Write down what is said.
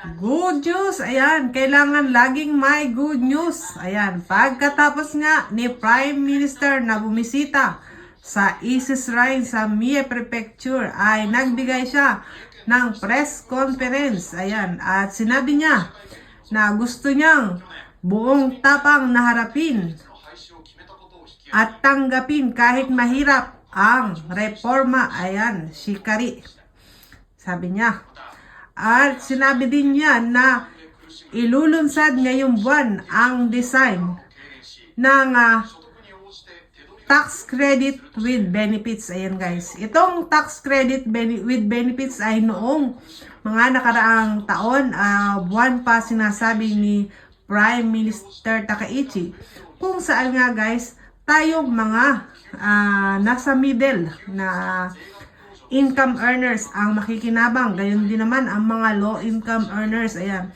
Good news, ayan, kailangan laging may good news. Ayan, pagkatapos nga ni Prime Minister na bumisita sa Isis Shrine sa Mie Prefecture ay nagbigay siya ng press conference. Ayan, at sinabi niya na gusto niyang buong tapang na harapin at tanggapin kahit mahirap ang reforma. Ayan, shikari, sabi niya. At sinabi din niya na ilulunsad ngayong buwan ang design ng tax credit with benefits. Ayan guys, itong tax credit with benefits ay noong mga nakaraang taon, buwan pa sinasabi ni Prime Minister Takaichi, kung saan nga guys, tayong mga nasa middle na income earners ang makikinabang. Gayon din naman ang mga low income earners. Ayan.